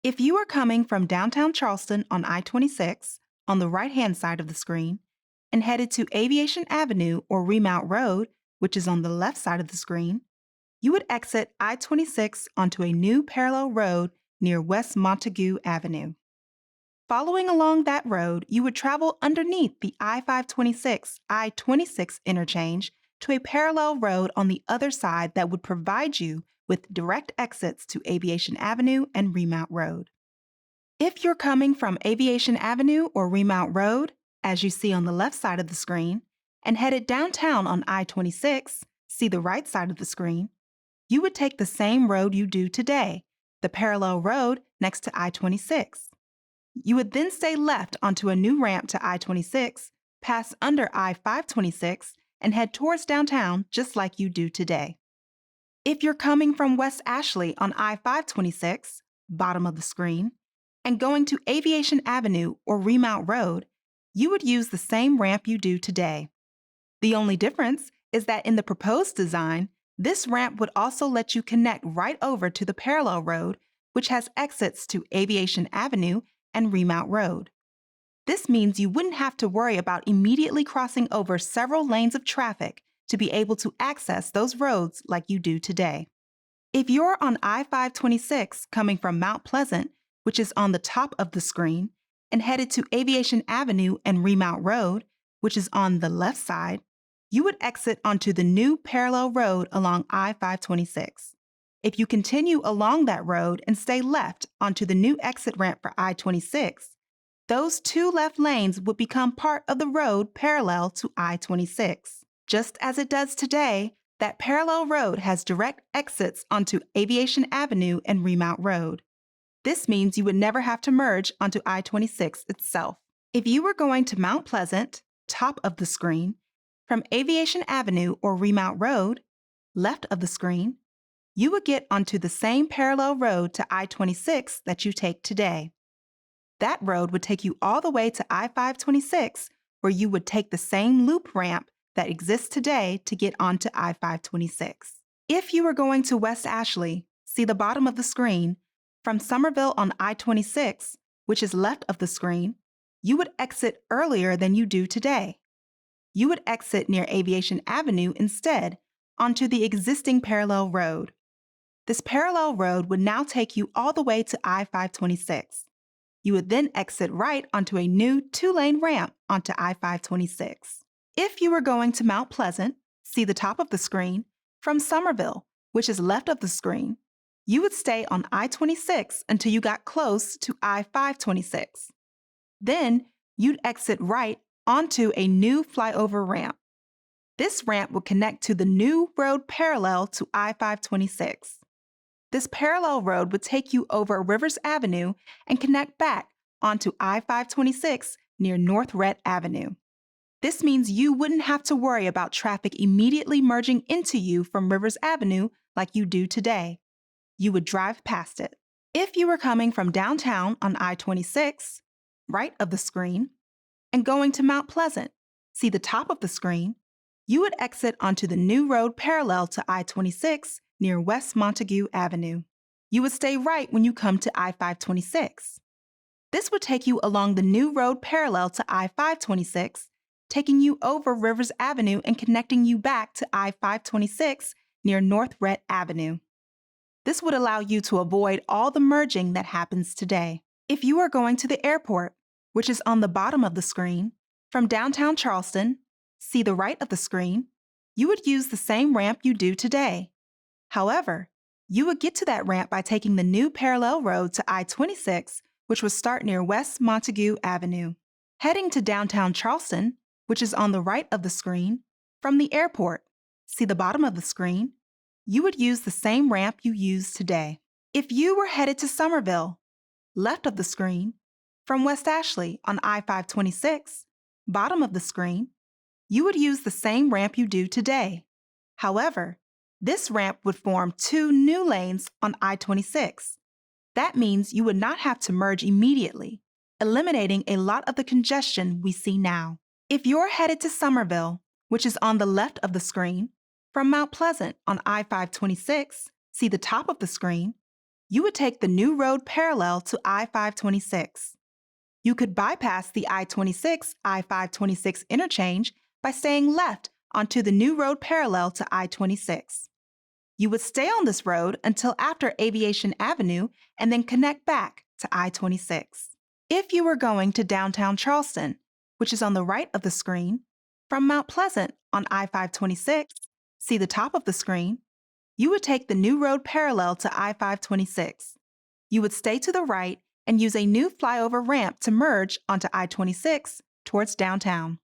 If you are coming from downtown Charleston on I-26 on the right-hand side of the screen and headed to Aviation Avenue or Remount Road, which is on the left side of the screen, you would exit I-26 onto a new parallel road near West Montague Avenue. Following along that road, you would travel underneath the I-526 I-26 interchange to a parallel road on the other side that would provide you with direct exits to Aviation Avenue and Remount Road. If you're coming from Aviation Avenue or Remount Road, as you see on the left side of the screen, and headed downtown on I-26, see the right side of the screen, you would take the same road you do today, the parallel road next to I-26. You would then stay left onto a new ramp to I-26, pass under I-526, and head towards downtown just like you do today. If you're coming from West Ashley on I-526, bottom of the screen, and going to Aviation Avenue or Remount Road, you would use the same ramp you do today. The only difference is that in the proposed design, this ramp would also let you connect right over to the parallel road, which has exits to Aviation Avenue and Remount Road. This means you wouldn't have to worry about immediately crossing over several lanes of traffic to be able to access those roads like you do today. If you're on I-526 coming from Mount Pleasant, which is on the top of the screen, and headed to Aviation Avenue and Remount Road, which is on the left side, you would exit onto the new parallel road along I-526. If you continue along that road and stay left onto the new exit ramp for I-26, those two left lanes would become part of the road parallel to I-26. Just as it does today, that parallel road has direct exits onto Aviation Avenue and Remount Road. This means you would never have to merge onto I-26 itself. If you were going to Mount Pleasant, top of the screen, from Aviation Avenue or Remount Road, left of the screen, you would get onto the same parallel road to I-26 that you take today. That road would take you all the way to I-526, where you would take the same loop ramp that exists today to get onto I-526. If you were going to West Ashley, see the bottom of the screen, from Somerville on I-26, which is left of the screen, you would exit earlier than you do today. You would exit near Aviation Avenue instead, onto the existing parallel road. This parallel road would now take you all the way to I-526. You would then exit right onto a new two-lane ramp onto I-526. If you were going to Mount Pleasant, see the top of the screen, from Somerville, which is left of the screen, you would stay on I-26 until you got close to I-526. Then you'd exit right onto a new flyover ramp. This ramp would connect to the new road parallel to I-526. This parallel road would take you over Rivers Avenue and connect back onto I-526 near North Rhett Avenue. This means you wouldn't have to worry about traffic immediately merging into you from Rivers Avenue like you do today. You would drive past it. If you were coming from downtown on I-26, right of the screen, and going to Mount Pleasant, see the top of the screen, you would exit onto the new road parallel to I-26 near West Montague Avenue. You would stay right when you come to I-526. This would take you along the new road parallel to I-526, taking you over Rivers Avenue and connecting you back to I-526 near North Rhett Avenue. This would allow you to avoid all the merging that happens today. If you are going to the airport, which is on the bottom of the screen, from downtown Charleston, see the right of the screen, you would use the same ramp you do today. However, you would get to that ramp by taking the new parallel road to I-26, which would start near West Montague Avenue. Heading to downtown Charleston, which is on the right of the screen, from the airport, see the bottom of the screen, you would use the same ramp you use today. If you were headed to Somerville, left of the screen, from West Ashley on I-526, bottom of the screen, you would use the same ramp you do today. However, this ramp would form two new lanes on I-26. That means you would not have to merge immediately, eliminating a lot of the congestion we see now. If you're headed to Somerville, which is on the left of the screen, from Mount Pleasant on I-526, see the top of the screen, you would take the new road parallel to I-526. You could bypass the I-26 I-526 interchange by staying left onto the new road parallel to I-26. You would stay on this road until after Aviation Avenue and then connect back to I-26. If you were going to downtown Charleston, which is on the right of the screen, from Mount Pleasant on I-526, see the top of the screen, you would take the new road parallel to I-526. You would stay to the right and use a new flyover ramp to merge onto I-26 towards downtown.